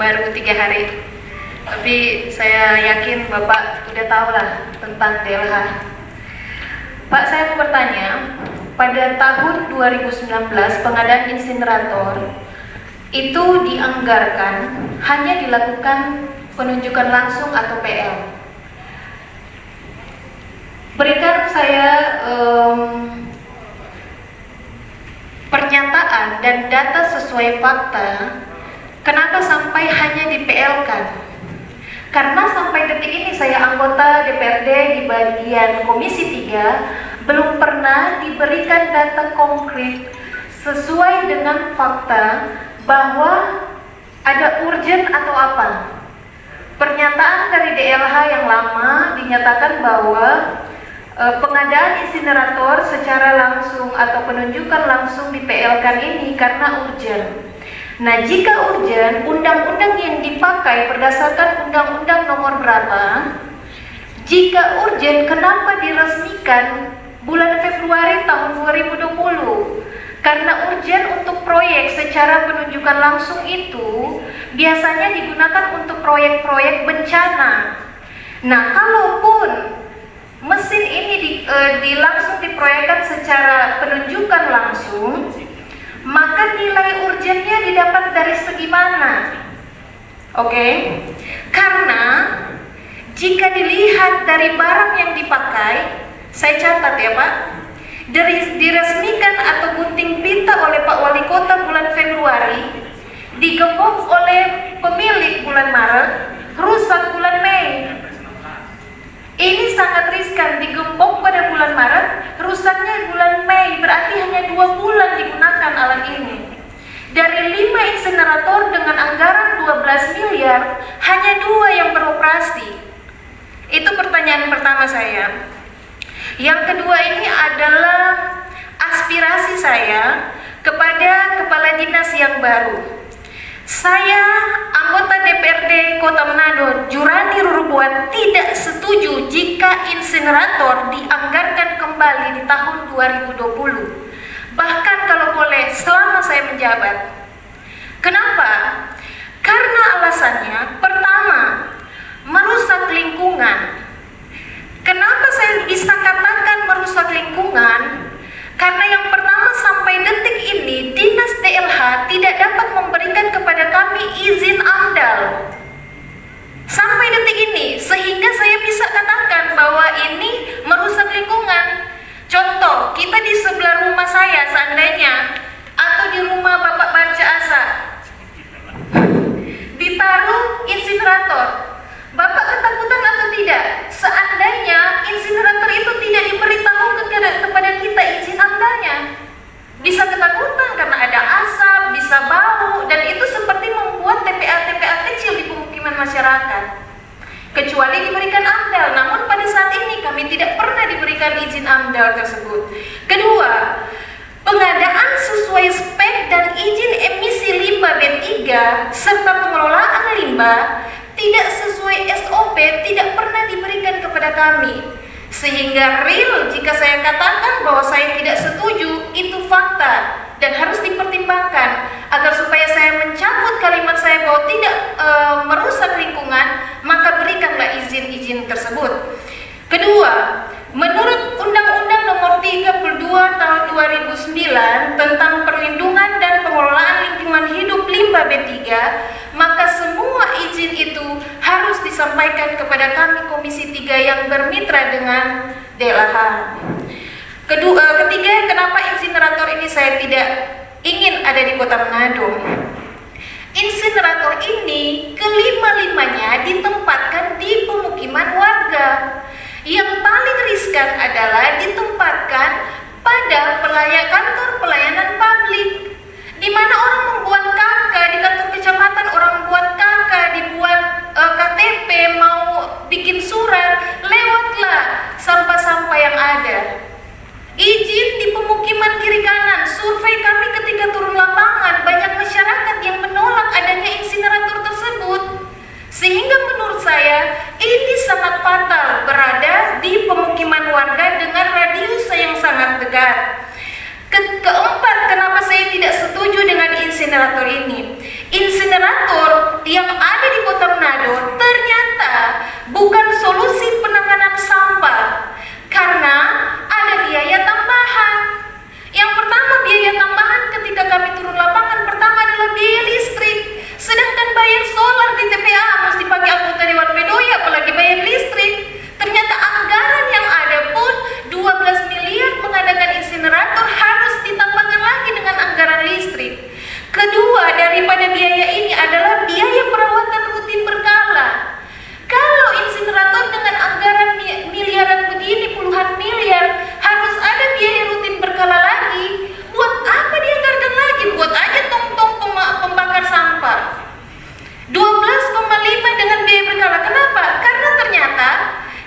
baru 3 hari. Tapi saya yakin Bapak udah tahu lah tentang DLH. Pak, saya mau bertanya, pada tahun 2019 pengadaan insinerator itu dianggarkan hanya dilakukan penunjukan langsung atau PL. Berikan saya pernyataan dan data sesuai fakta, kenapa sampai hanya di PL-kan? Karena sampai detik ini saya anggota DPRD di bagian Komisi 3 belum pernah diberikan data konkret sesuai dengan fakta bahwa ada urgent atau apa. Pernyataan dari DLH yang lama dinyatakan bahwa pengadaan insinerator secara langsung atau penunjukan langsung di PL-kan ini karena urgent. Nah, jika urgent, undang-undang yang dipakai berdasarkan undang-undang nomor berapa? Jika urgent, kenapa diresmikan bulan Februari tahun 2020? Karena urgent untuk proyek secara penunjukan langsung itu biasanya digunakan untuk proyek-proyek bencana. Nah, kalaupun mesin ini langsung diproyekkan secara penunjukan langsung, maka nilai urgennya didapat dari segi mana? Oke? Karena jika dilihat dari barang yang dipakai, saya catat ya Pak, diresmikan atau gunting pita oleh Pak Wali Kota bulan Februari, digembok oleh pemilik bulan Maret, rusak bulan Mei. Ini sangat riskan, digembok pada bulan Maret, rusaknya bulan Mei, berarti hanya 2 bulan digunakan alat ini. Dari 5 insinerator dengan anggaran 12 miliar, hanya 2 yang beroperasi. Itu pertanyaan pertama saya. Yang kedua ini adalah aspirasi saya kepada kepala dinas yang baru. Saya, anggota DPRD Kota Manado, Jurani Rurubuat, tidak setuju jika insinerator dianggarkan kembali di tahun 2020. Bahkan kalau boleh, selama saya menjabat. Kenapa? Karena alasannya, pertama, merusak lingkungan. Kenapa saya bisa katakan merusak lingkungan? Karena yang pertama, sampai detik ini Dinas DLH tidak dapat memberikan kepada kami izin AMDAL sampai detik ini, sehingga saya bisa katakan bahwa ini merusak lingkungan. Contoh, kita di sebelah rumah saya seandainya, atau di rumah Bapak Barca Asa, ditaruh insinerator, Bapak ketakutan atau tidak? Seandainya insinerator itu tidak diberitahu kepada kita izin AMDAL-nya, bisa ketakutan karena ada asap, bisa bau, dan itu seperti membuat TPA-TPA kecil di pemukiman masyarakat. Kecuali diberikan AMDAL, namun pada saat ini kami tidak pernah diberikan izin AMDAL tersebut. Kedua, pengadaan sesuai spek dan izin emisi limbah B3 serta pengelolaan limbah tidak sesuai SOP tidak pernah diberikan kepada kami. Sehingga real jika saya katakan bahwa saya tidak setuju, itu fakta dan harus dipertimbangkan agar supaya saya mencabut kalimat saya bahwa tidak merusak lingkungan, maka berikanlah izin-izin tersebut. Kedua, menurut Undang-Undang Nomor 32 Tahun 2009 tentang perlindungan dan pengelolaan lingkungan hidup limbah B3, maka semua izin itu harus disampaikan kepada kami Komisi 3 yang bermitra dengan DLH. Ketiga, kenapa insinerator ini saya tidak ingin ada di Kota Manado? Insinerator ini kelima-limanya ditempatkan di pemukiman warga. Yang paling riskan adalah ditempatkan pada kantor pelayanan publik, di mana orang membuat KK di kantor kecamatan, orang membuat KK, dibuat KTP, mau bikin surat, lewatlah sampah-sampah yang ada. Izin di pemukiman kiri kanan, survei kami ketika turun lapangan, banyak masyarakat yang menolak adanya insinerator tersebut. Sehingga menurut saya ini sangat fatal berada di pemukiman warga dengan radius yang sangat dekat. Keempat, kenapa saya tidak setuju dengan insinerator ini? Insinerator yang ada di Kota Manado ternyata bukan solusi penanganan sampah karena ada biaya tambahan. Yang pertama, biaya tambahan ketika kami turun lapangan pertama adalah biaya listrik. Sedangkan bayar solar di TPA mesti pakai anggota Dewan Pedoya, apalagi bayar listrik. Ternyata anggaran yang ada pun 12 miliar mengadakan insinerator harus ditambahkan lagi dengan anggaran listrik. Kedua, daripada biaya ini adalah biaya perawatan rutin berkala. Kalau insinerator dengan anggaran miliaran begini, puluhan miliar, harus ada biaya rutin berkala lagi. Buat apa dianggarkan lagi? Buat aja tong-tong pembakar sampah. 12,5 dengan biaya berkala. Kenapa? Karena ternyata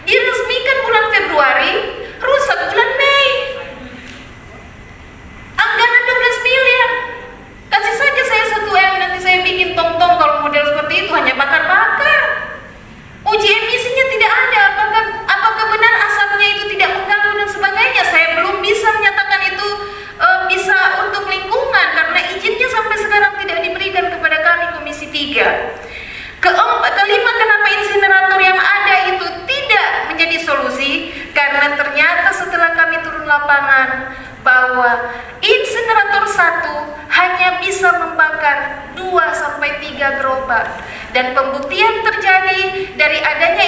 diresmikan bulan Februari, rusak bulan Mei. Anggaran 12 miliar. Kasih saja saya 1M, nanti saya bikin tong-tong kalau model seperti itu, hanya bakar-bakar. Uji emisinya tidak ada, apakah benar asapnya itu tidak mengganggu dan sebagainya. Saya belum bisa menyatakan itu bisa untuk lingkungan karena izinnya sampai sekarang tidak diberikan kepada kami Komisi 3. Kelima, kenapa insinerator yang ada itu tidak menjadi solusi? Karena ternyata setelah kami turun lapangan bahwa insinerator 1 hanya bisa membakar 2-3 gerobak, dan pembuktian terjadi dari adanya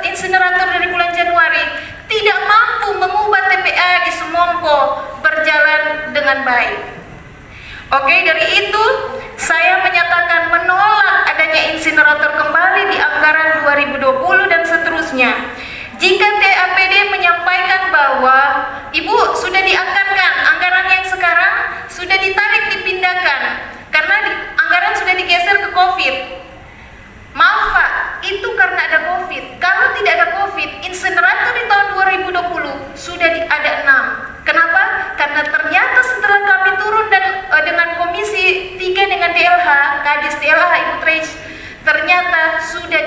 insinerator dari bulan Januari tidak mampu mengubah TPA di Sumompo berjalan dengan baik. Oke, dari itu saya menyatakan menolak adanya insinerator kembali di anggaran 2020 dan seterusnya. Jika TAPD menyampaikan bahwa Ibu sudah dianggarkan, anggaran yang sekarang sudah ditarik dipindahkan karena anggaran sudah digeser ke COVID. Maaf Pak, itu karena ada COVID. Kalau tidak ada COVID, insinerator di tahun 2020 sudah ada 6. Kenapa? Karena ternyata setelah kami turun dan dengan Komisi 3 dengan DLH, Kadis DLH Ibu Trej, ternyata sudah